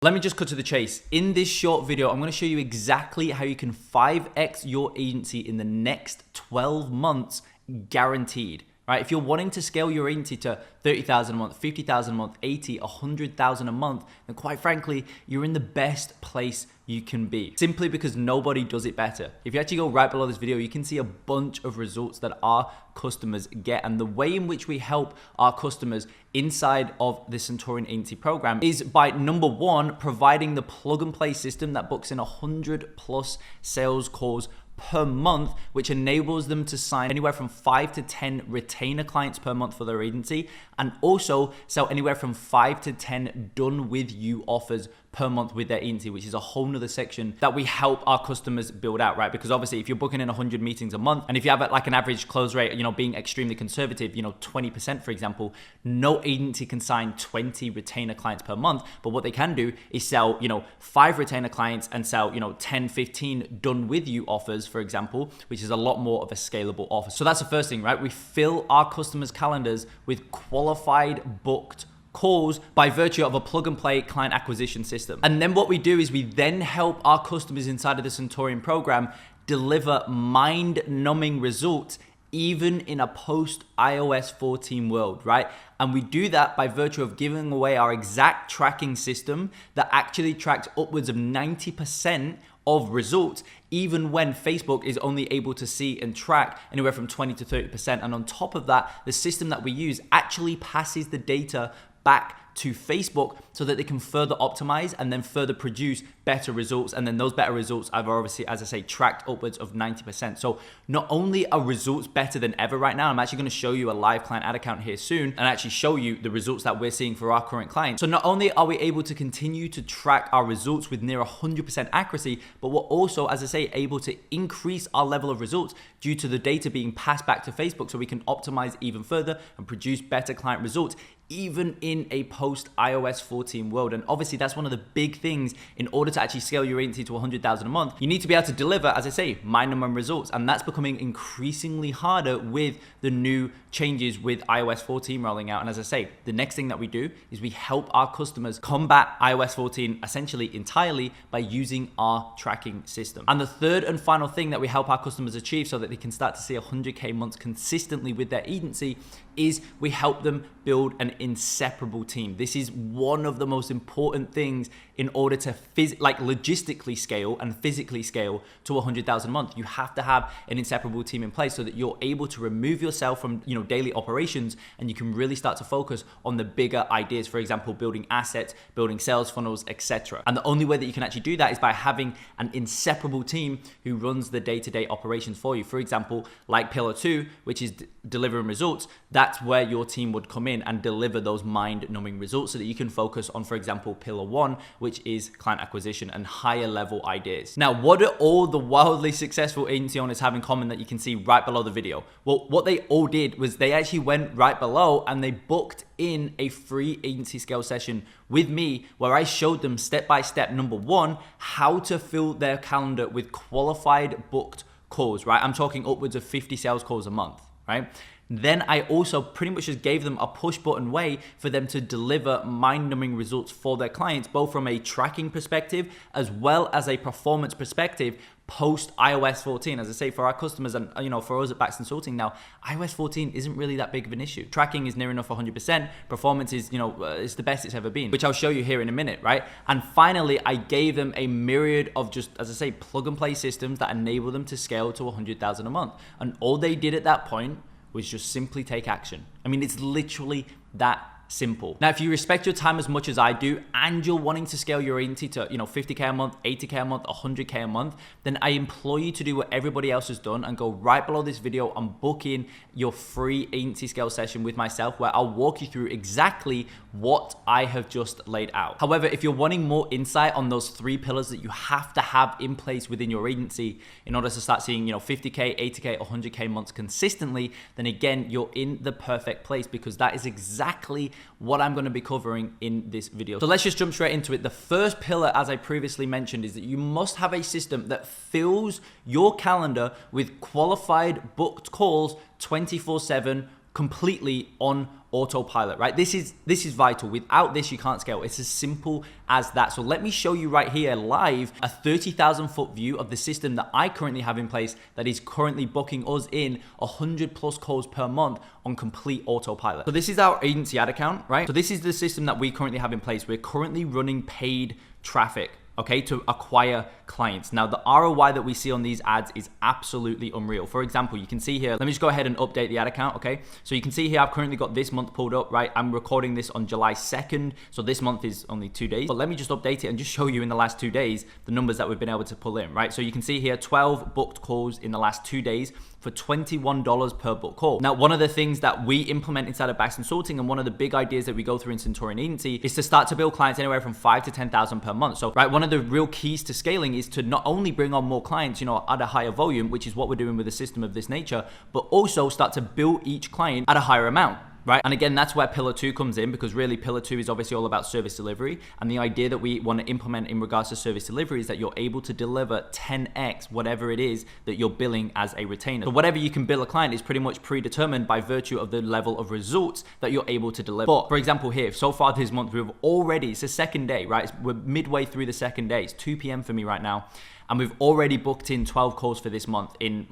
Let me just cut to the chase. In this short video, I'm going to show you exactly how you can 5x your agency in the next 12 months, guaranteed. Right? If you're wanting to scale your agency to 30,000 a month, 50,000 a month, 80, 100,000 a month, then quite frankly, you're in the best place you can be, simply because nobody does it better. If you actually go right below this video, you can see a bunch of results that our customers get, and the way in which we help our customers inside of the Centurion agency program is by, number one, providing the plug and play system that books in 100+ sales calls per month, which enables them to sign anywhere from 5 to 10 retainer clients per month for their agency, and also sell anywhere from 5 to 10 done with you offers per month with their agency, which is a whole nother section that we help our customers build out, right? Because obviously if you're booking in 100 meetings a month, and if you have like an average close rate, being extremely conservative, 20%, for example, no agency can sign 20 retainer clients per month. But what they can do is sell, 5 retainer clients and sell, 10, 15 done with you offers, for example, which is a lot more of a scalable offer. So that's the first thing, right? We fill our customers' calendars with qualified booked calls by virtue of a plug and play client acquisition system. And then what we do is we then help our customers inside of the Centurion program deliver mind-numbing results even in a post iOS 14 world, right? And we do that by virtue of giving away our exact tracking system that actually tracks upwards of 90% of results, even when Facebook is only able to see and track anywhere from 20 to 30%. And on top of that, the system that we use actually passes the data back to Facebook so that they can further optimize and then further produce better results. And then those better results are obviously, as I say, tracked upwards of 90%. So not only are results better than ever right now, I'm actually going to show you a live client ad account here soon and actually show you the results that we're seeing for our current clients. So not only are we able to continue to track our results with near 100% accuracy, but we're also, as I say, able to increase our level of results due to the data being passed back to Facebook so we can optimize even further and produce better client results, even in a post iOS 14 world. And obviously that's one of the big things. In order to actually scale your agency to 100,000 a month, you need to be able to deliver, as I say, mind-numbing results. And that's becoming increasingly harder with the new changes with iOS 14 rolling out. And as I say, the next thing that we do is we help our customers combat iOS 14 essentially entirely by using our tracking system. And the third and final thing that we help our customers achieve so that they can start to see 100K months consistently with their agency is we help them build an inseparable team. This is one of the most important things in order to logistically scale and physically scale to 100,000 a month. You have to have an inseparable team in place so that you're able to remove yourself from daily operations and you can really start to focus on the bigger ideas. For example, building assets, building sales funnels, etc. And the only way that you can actually do that is by having an inseparable team who runs the day-to-day operations for you. For example, like Pillar 2, which is delivering results, that's where your team would come in and deliver those mind-numbing results so that you can focus on, for example, Pillar 1, which is client acquisition and higher level ideas. Now, what do all the wildly successful agency owners have in common that you can see right below the video? Well, what they all did was they actually went right below and they booked in a free agency scale session with me where I showed them step by step, number one, how to fill their calendar with qualified booked calls, right? I'm talking upwards of 50 sales calls a month, right? Then I also pretty much just gave them a push button way for them to deliver mind-numbing results for their clients, both from a tracking perspective as well as a performance perspective post iOS 14. As I say, for our customers and for us at Bax Consulting now, iOS 14 isn't really that big of an issue. Tracking is near enough 100%. Performance is, it's the best it's ever been, which I'll show you here in a minute, right? And finally, I gave them a myriad of just, as I say, plug and play systems that enable them to scale to 100,000 a month. And all they did at that point was just simply take action. I mean, it's literally that simple. Now, if you respect your time as much as I do and you're wanting to scale your agency to 50K a month, 80K a month, 100K a month, then I implore you to do what everybody else has done and go right below this video and book in your free agency scale session with myself where I'll walk you through exactly what I have just laid out. However, if you're wanting more insight on those 3 pillars that you have to have in place within your agency in order to start seeing 50K, 80K, 100K months consistently, then again, you're in the perfect place because that is exactly what I'm going to be covering in this video. So let's just jump straight into it. The first pillar, as I previously mentioned, is that you must have a system that fills your calendar with qualified booked calls 24/7 completely on autopilot, right? This is vital. Without this, you can't scale. It's as simple as that. So let me show you right here live a 30,000 foot view of the system that I currently have in place that is currently booking us in 100 plus calls per month on complete autopilot. So this is our agency ad account, right? So this is the system that we currently have in place. We're currently running paid traffic, okay, to acquire clients. Now, the ROI that we see on these ads is absolutely unreal. For example, you can see here, let me just go ahead and update the ad account, okay? So you can see here, I've currently got this month pulled up, right? I'm recording this on July 2nd, so this month is only 2 days. But let me just update it and just show you in the last 2 days, the numbers that we've been able to pull in, right? So you can see here, 12 booked calls in the last 2 days for $21 per book call. Now, one of the things that we implement inside of Bax Consulting and one of the big ideas that we go through in Centurion Agency is to start to build clients anywhere from 5 to 10,000 per month. So, right, one of the real keys to scaling is to not only bring on more clients, at a higher volume, which is what we're doing with a system of this nature, but also start to bill each client at a higher amount. Right? And again, that's where pillar 2 comes in, because really pillar 2 is obviously all about service delivery. And the idea that we want to implement in regards to service delivery is that you're able to deliver 10x whatever it is that you're billing as a retainer. So whatever you can bill a client is pretty much predetermined by virtue of the level of results that you're able to deliver. But for example, here, so far this month, we've already, it's the second day, right? We're midway through the second day. It's 2 p.m. for me right now. And we've already booked in 12 calls for this month in,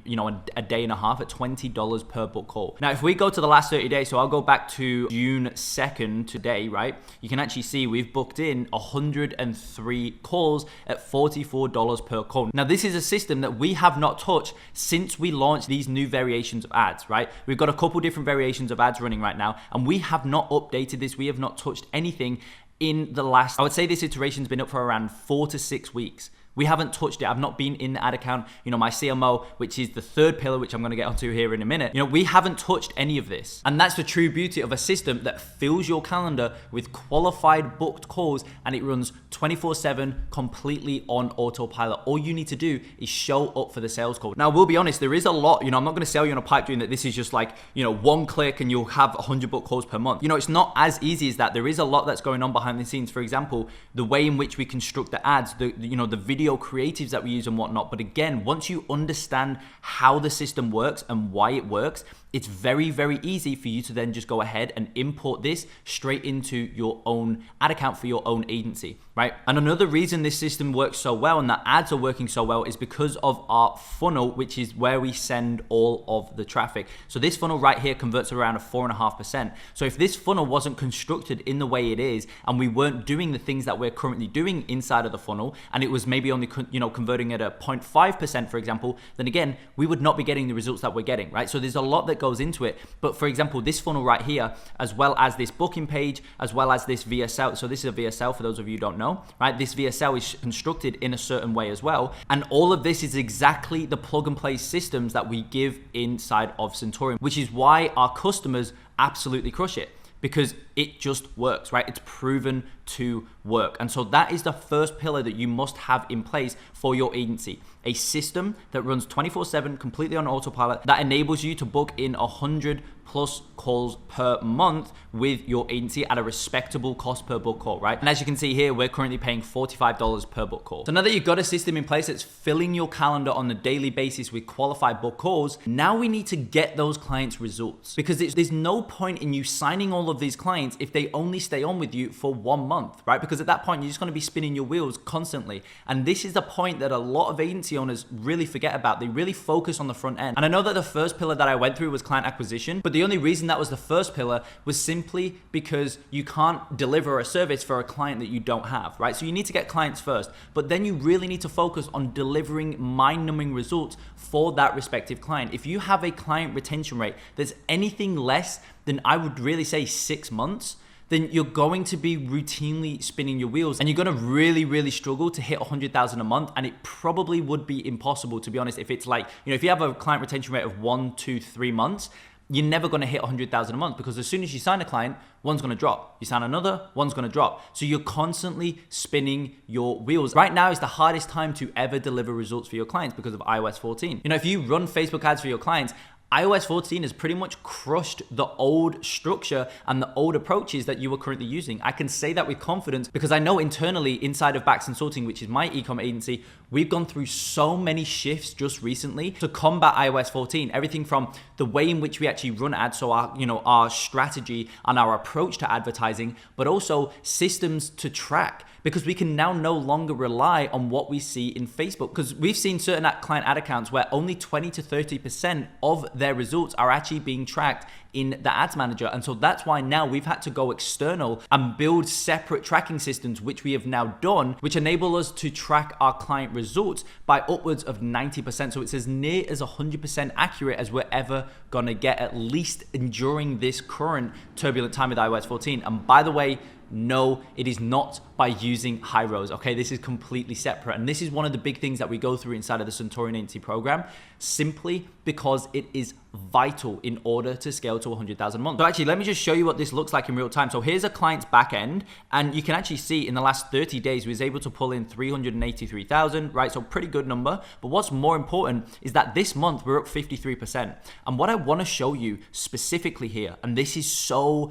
a day and a half at $20 per book call. Now, if we go to the last 30 days, so I'll go back to June 2nd today, right? You can actually see we've booked in 103 calls at $44 per call. Now, this is a system that we have not touched since we launched these new variations of ads, right? We've got a couple different variations of ads running right now, and we have not updated this. We have not touched anything in the last, I would say this iteration's been up for around 4 to 6 weeks. We haven't touched it. I've not been in the ad account. My CMO, which is the third pillar, which I'm going to get onto here in a minute. We haven't touched any of this. And that's the true beauty of a system that fills your calendar with qualified booked calls, and it runs 24/7 completely on autopilot. All you need to do is show up for the sales call. Now, we'll be honest, there is a lot, I'm not going to sell you on a pipe dream that this is just like, one click and you'll have 100 book calls per month. It's not as easy as that. There is a lot that's going on behind the scenes. For example, the way in which we construct the ads, the video creatives that we use and whatnot. But again, once you understand how the system works and why it works, it's very, very easy for you to then just go ahead and import this straight into your own ad account for your own agency, right? And another reason this system works so well and that ads are working so well is because of our funnel, which is where we send all of the traffic. So this funnel right here converts around a 4.5%. So if this funnel wasn't constructed in the way it is, and we weren't doing the things that we're currently doing inside of the funnel, and it was maybe only converting at a 0.5%, for example, then again, we would not be getting the results that we're getting, right? So there's a lot that goes into it. But for example, this funnel right here, as well as this booking page, as well as this VSL. So this is a VSL for those of you who don't know, right? This VSL is constructed in a certain way as well. And all of this is exactly the plug and play systems that we give inside of Centurion, which is why our customers absolutely crush it, because it just works, right? It's proven to work. And so that is the first pillar that you must have in place for your agency. A system that runs 24/7 completely on autopilot that enables you to book in 100 plus calls per month with your agency at a respectable cost per book call, right? And as you can see here, we're currently paying $45 per book call. So now that you've got a system in place that's filling your calendar on a daily basis with qualified book calls, now we need to get those clients results, because there's no point in you signing all of these clients if they only stay on with you for 1 month, right? Because at that point, you're just going to be spinning your wheels constantly. And this is the point that a lot of agency owners really forget about. They really focus on the front end. And I know that the first pillar that I went through was client acquisition, but the only reason that was the first pillar was simply because you can't deliver a service for a client that you don't have, right? So you need to get clients first, but then you really need to focus on delivering mind-numbing results for that respective client. If you have a client retention rate that's anything less than, I would really say, 6 months, then you're going to be routinely spinning your wheels, and you're going to really, really struggle to hit 100,000 a month. And it probably would be impossible, to be honest, if it's like, if you have a client retention rate of 1, 2, 3 months, you're never going to hit 100,000 a month, because as soon as you sign a client, one's going to drop. You sign another, one's going to drop. So you're constantly spinning your wheels. Right now is the hardest time to ever deliver results for your clients because of iOS 14. If you run Facebook ads for your clients, iOS 14 has pretty much crushed the old structure and the old approaches that you were currently using. I can say that with confidence because I know internally inside of Bax Consulting, which is my e-com agency, we've gone through so many shifts just recently to combat iOS 14. Everything from the way in which we actually run ads, so our strategy and our approach to advertising, but also systems to track, because we can now no longer rely on what we see in Facebook. Because we've seen certain client ad accounts where only 20 to 30% of their results are actually being tracked in the ads manager. And so that's why now we've had to go external and build separate tracking systems, which we have now done, which enable us to track our client results by upwards of 90%. So it's as near as 100% accurate as we're ever gonna get, at least during this current turbulent time with iOS 14. And by the way, no, it is not by using high rows, okay? This is completely separate. And this is one of the big things that we go through inside of the Centurion agency program, simply because it is vital in order to scale to 100,000 a month. So actually, let me just show you what this looks like in real time. So here's a client's back end, and you can actually see in the last 30 days, we was able to pull in 383,000, right? So pretty good number. But what's more important is that this month we're up 53%. And what I wanna show you specifically here, and this is so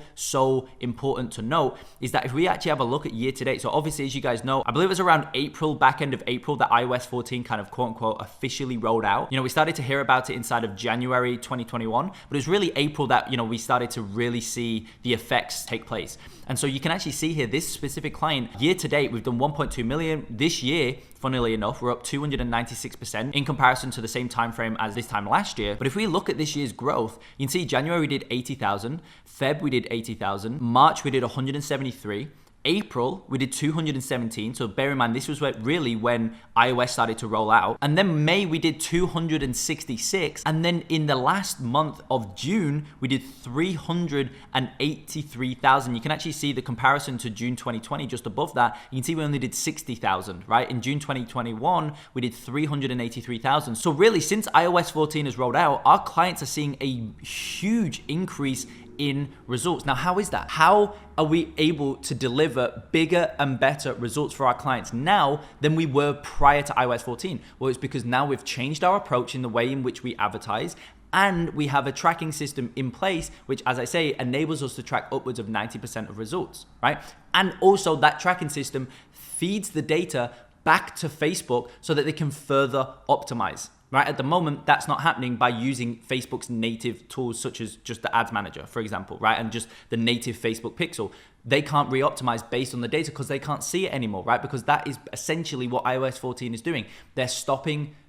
important to note, is that if we actually have a look at year to date, so obviously, as you guys know, I believe it was around April, back end of April, that iOS 14 kind of quote unquote officially rolled out. We started to hear about it inside of January 2021, but it was really April that, we started to really see the effects take place. And so you can actually see here, this specific client, year to date, we've done 1.2 million. This year, funnily enough, we're up 296% in comparison to the same time frame as this time last year. But if we look at this year's growth, you can see January we did 80,000, Feb we did 80,000, March we did 173, April, we did 217. So bear in mind, this was really when iOS started to roll out. And then May, we did 266. And then in the last month of June, we did 383,000. You can actually see the comparison to June 2020, just above that. You can see we only did 60,000, right? In June 2021, we did 383,000. So really, since iOS 14 has rolled out, our clients are seeing a huge increase in results. Now, how is that? How are we able to deliver bigger and better results for our clients now than we were prior to iOS 14? Well, it's because now we've changed our approach in the way in which we advertise, and we have a tracking system in place, which, as I say, enables us to track upwards of 90% of results, right? And also that tracking system feeds the data back to Facebook so that they can further optimize. Right, at the moment, that's not happening by using Facebook's native tools, such as just the ads manager, for example, right? And just the native Facebook pixel. They can't re-optimize based on the data because they can't see it anymore, right? Because that is essentially what iOS 14 is doing. They're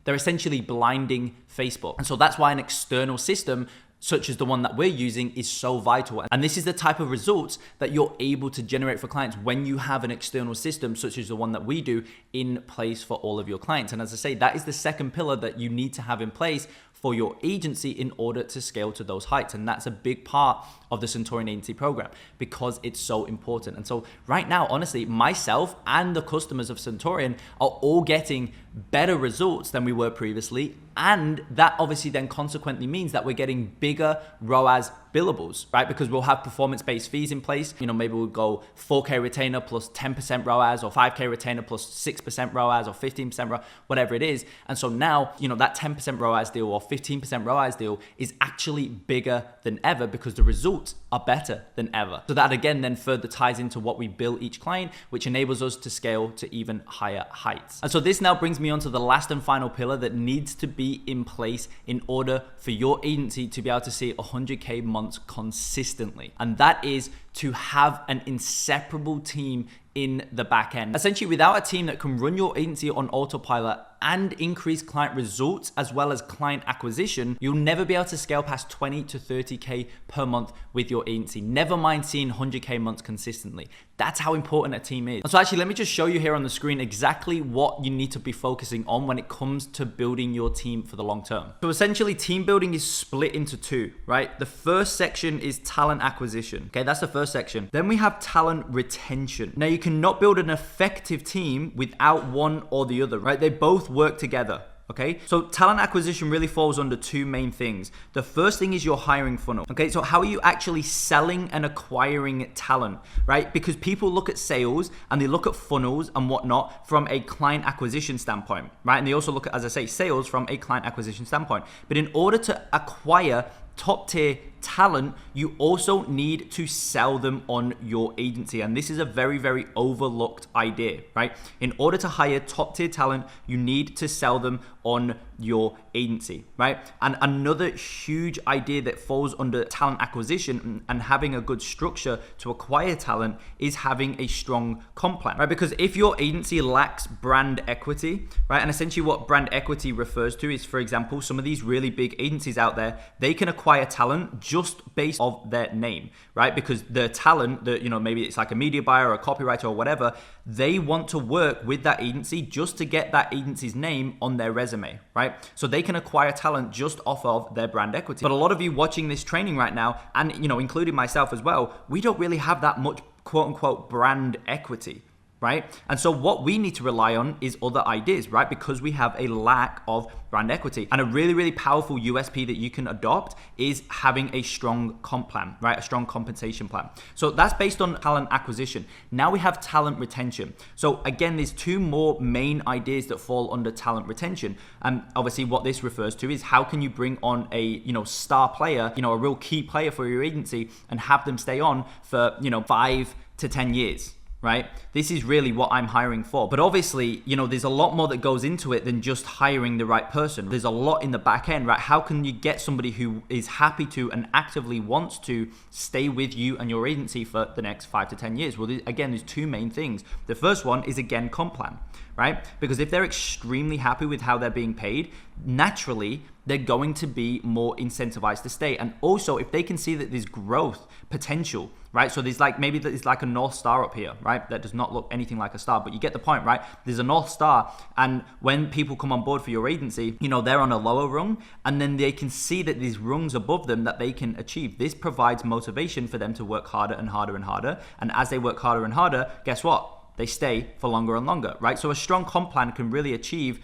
essentially blinding Facebook. And so that's why an external system such as the one that we're using is so vital. And this is the type of results that you're able to generate for clients when you have an external system such as the one that we do in place for all of your clients. And as I say, that is the second pillar that you need to have in place for your agency in order to scale to those heights. And that's a big part of the Centurion agency program because it's so important. And so right now, honestly, myself and the customers of Centurion are all getting better results than we were previously. And that obviously then consequently means that we're getting bigger ROAS billables, right? Because we'll have performance-based fees in place. Maybe we'll go 4K retainer plus 10% ROAS, or 5K retainer plus 6% ROAS, or 15% ROAS, whatever it is. And so now, that 10% ROAS deal or 15% ROAS deal is actually bigger than ever because the results are better than ever. So that again then further ties into what we bill each client, which enables us to scale to even higher heights. And so this now brings me on to the last and final pillar that needs to be in place in order for your agency to be able to see 100K months consistently. And that is to have an inseparable team in the back end. Essentially, without a team that can run your agency on autopilot and increase client results as well as client acquisition, you'll never be able to scale past 20 to 30K per month with your agency. Never mind seeing 100K months consistently. That's how important a team is. And so actually, let me just show you here on the screen exactly what you need to be focusing on when it comes to building your team for the long term. So essentially, team building is split into two, right? The first section is talent acquisition. Okay, that's the first section. Then we have talent retention. Now, you cannot build an effective team without one or the other, right? They both work together. Okay, so talent acquisition really falls under two main things. The first thing is your hiring funnel. Okay, so how are you actually selling and acquiring talent, right? Because people look at sales and they look at funnels and whatnot from a client acquisition standpoint, right? And they also look at, as I say, sales from a client acquisition standpoint. But in order to acquire top tier talent, you also need to sell them on your agency. And this is a very, very overlooked idea, right? In order to hire top tier talent, you need to sell them on your agency, right? And another huge idea that falls under talent acquisition and having a good structure to acquire talent is having a strong comp plan, right? Because if your agency lacks brand equity, right? And essentially what brand equity refers to is, for example, some of these really big agencies out there, they can acquire talent just based off their name, right? Because the talent that, maybe it's like a media buyer or a copywriter or whatever, they want to work with that agency just to get that agency's name on their resume, right? So they can acquire talent just off of their brand equity. But a lot of you watching this training right now, and including myself as well, we don't really have that much quote unquote brand equity, right? And so what we need to rely on is other ideas, right? Because we have a lack of brand equity. And a really, really powerful USP that you can adopt is having a strong comp plan, right? A strong compensation plan. So that's based on talent acquisition. Now we have talent retention. So again, there's two more main ideas that fall under talent retention. And obviously what this refers to is how can you bring on a, star player, a real key player for your agency and have them stay on for, 5 to 10 years. Right? This is really what I'm hiring for. But obviously, there's a lot more that goes into it than just hiring the right person. There's a lot in the back end, right? How can you get somebody who is happy to and actively wants to stay with you and your agency for the next 5 to 10 years? Well, again, there's two main things. The first one is, again, comp plan, right? Because if they're extremely happy with how they're being paid, naturally, they're going to be more incentivized to stay. And also, if they can see that there's growth potential, right? So there's maybe there's like a North Star up here, right? That does not look anything like a star, but you get the point, right? There's a North Star. And when people come on board for your agency, they're on a lower rung, and then they can see that there's rungs above them that they can achieve. This provides motivation for them to work harder and harder and harder. And as they work harder and harder, guess what? They stay for longer and longer, right? So a strong comp plan can really achieve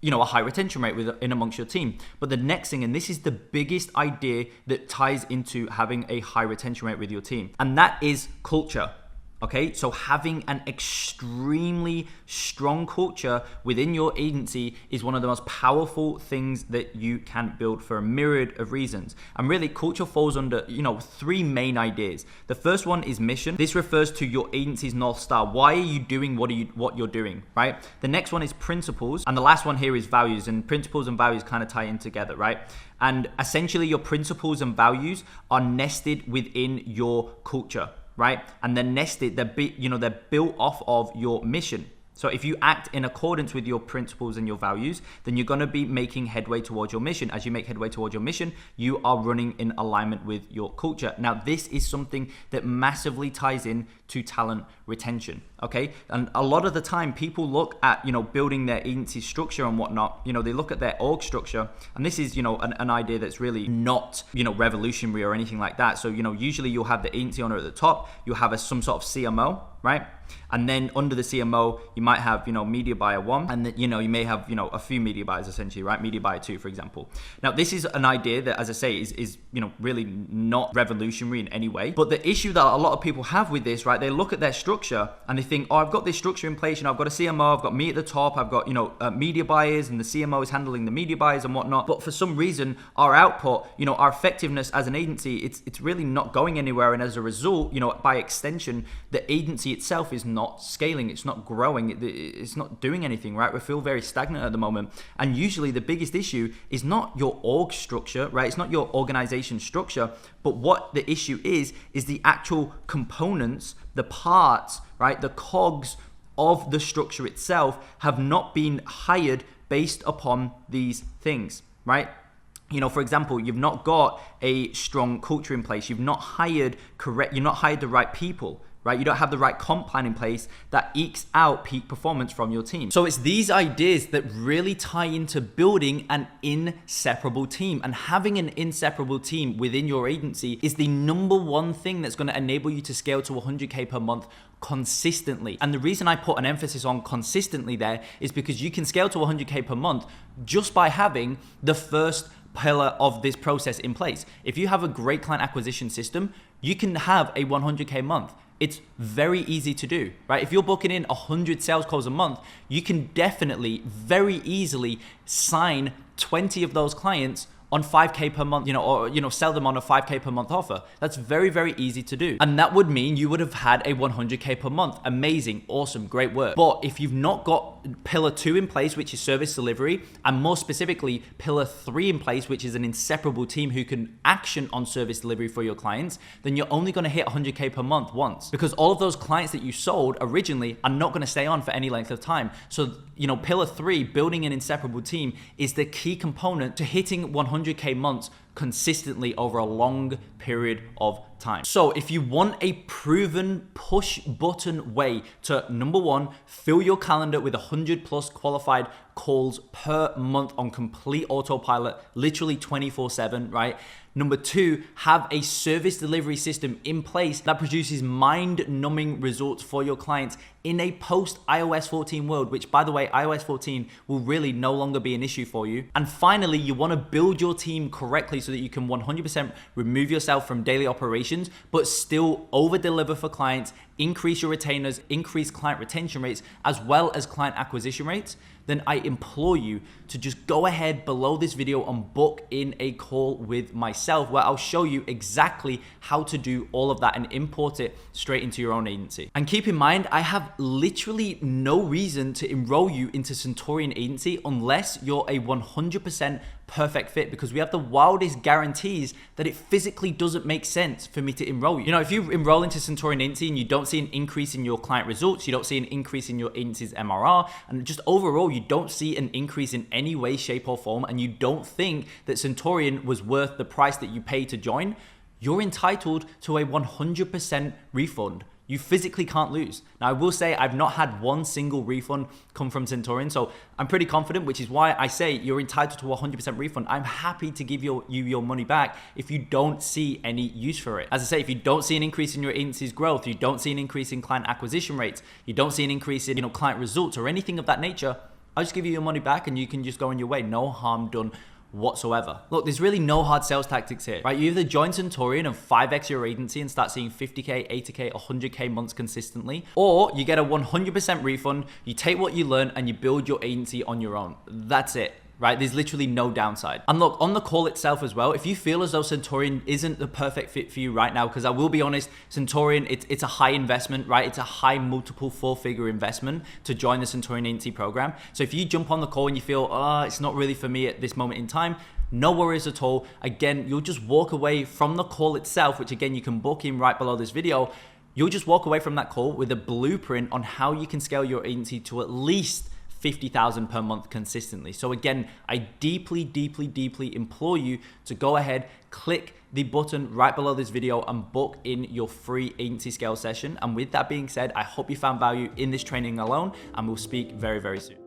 a high retention rate in amongst your team. But the next thing, and this is the biggest idea that ties into having a high retention rate with your team, and that is culture. Okay, so having an extremely strong culture within your agency is one of the most powerful things that you can build for a myriad of reasons. And really, culture falls under, three main ideas. The first one is mission. This refers to your agency's North Star. Why are you doing what you're doing, right? The next one is principles. And the last one here is values. And principles and values kind of tie in together, right? And essentially, your principles and values are nested within your culture, right? And they're nested, they're built off of your mission. So if you act in accordance with your principles and your values, then you're going to be making headway towards your mission. As you make headway towards your mission, you are running in alignment with your culture. Now, this is something that massively ties in to talent retention, okay? And a lot of the time, people look at, building their agency structure and whatnot. They look at their org structure, and this is, an idea that's really not, revolutionary or anything like that. So, usually you'll have the agency owner at the top, you'll have some sort of CMO, right? And then under the CMO, you might have, media buyer 1, and then, you may have, a few media buyers essentially, right? Media buyer 2, for example. Now, this is an idea that, as I say, is really not revolutionary in any way. But the issue that a lot of people have with this, right? They look at their structure and they think, oh, I've got this structure in place, I've got a CMO, I've got me at the top, I've got, media buyers, and the CMO is handling the media buyers and whatnot. But for some reason, our output, our effectiveness as an agency, it's really not going anywhere. And as a result, by extension, the agency itself is not scaling, it's not growing, it's not doing anything, right? We feel very stagnant at the moment. And usually the biggest issue is not your org structure, right? It's not your organization structure, but what the issue is the actual components, the parts, right? The cogs of the structure itself have not been hired based upon these things, right? For example, you've not got a strong culture in place. You've not hired the right people, right? You don't have the right comp plan in place that ekes out peak performance from your team. So it's these ideas that really tie into building an inseparable team, and having an inseparable team within your agency is the number one thing that's going to enable you to scale to 100K per month consistently. And the reason I put an emphasis on consistently there is because you can scale to 100K per month just by having the first pillar of this process in place. If you have a great client acquisition system, you can have a 100K month. It's very easy to do, right? If you're booking in 100 sales calls a month, you can definitely very easily sign 20 of those clients on 5K per month, or sell them on a 5K per month offer. That's very, very easy to do. And that would mean you would have had a 100K per month. Amazing, awesome, great work. But if you've not got pillar 2 in place, which is service delivery, and more specifically, pillar 3 in place, which is an inseparable team who can action on service delivery for your clients, then you're only gonna hit 100K per month once, because all of those clients that you sold originally are not gonna stay on for any length of time. So, pillar 3, building an inseparable team, is the key component to hitting 100K months consistently over a long period of time. So if you want a proven push button way to, number 1, fill your calendar with 100 plus qualified calls per month on complete autopilot, literally 24/7, right? Number 2, have a service delivery system in place that produces mind-numbing results for your clients in a post-iOS 14 world, which, by the way, iOS 14 will really no longer be an issue for you. And finally, you want to build your team correctly so that you can 100% remove yourself from daily operations, but still over-deliver for clients, increase your retainers, increase client retention rates, as well as client acquisition rates. Then I implore you to just go ahead below this video and book in a call with myself, where I'll show you exactly how to do all of that and import it straight into your own agency. And keep in mind, I have literally no reason to enroll you into Centurion Agency unless you're a 100% perfect fit, because we have the wildest guarantees that it physically doesn't make sense for me to enroll you. If you enroll into Centurion Agency and you don't see an increase in your client results, you don't see an increase in your agency's MRR, and just overall you don't see an increase in any way, shape, or form, and you don't think that Centurion was worth the price that you paid to join, you're entitled to a 100% refund. You physically can't lose. Now, I will say I've not had one single refund come from Centurion, so I'm pretty confident, which is why I say you're entitled to a 100% refund. I'm happy to give you your money back if you don't see any use for it. As I say, if you don't see an increase in your agency's growth, you don't see an increase in client acquisition rates, you don't see an increase in client results or anything of that nature, I'll just give you your money back and you can just go on your way. No harm done whatsoever. Look, there's really no hard sales tactics here, right? You either join Centurion and 5x your agency and start seeing 50K, 80K, 100K months consistently, or you get a 100% refund, you take what you learn and you build your agency on your own. That's it. Right? There's literally no downside. And look, on the call itself as well, if you feel as though Centurion isn't the perfect fit for you right now, because I will be honest, Centurion, it's a high investment, right? It's a high multiple 4-figure investment to join the Centurion agency program. So if you jump on the call and you feel, it's not really for me at this moment in time, no worries at all. Again, you'll just walk away from the call itself, which again, you can book in right below this video. You'll just walk away from that call with a blueprint on how you can scale your agency to at least 50,000 per month consistently. So again, I deeply, deeply, deeply implore you to go ahead, click the button right below this video and book in your free agency scale session. And with that being said, I hope you found value in this training alone, and we'll speak very, very soon.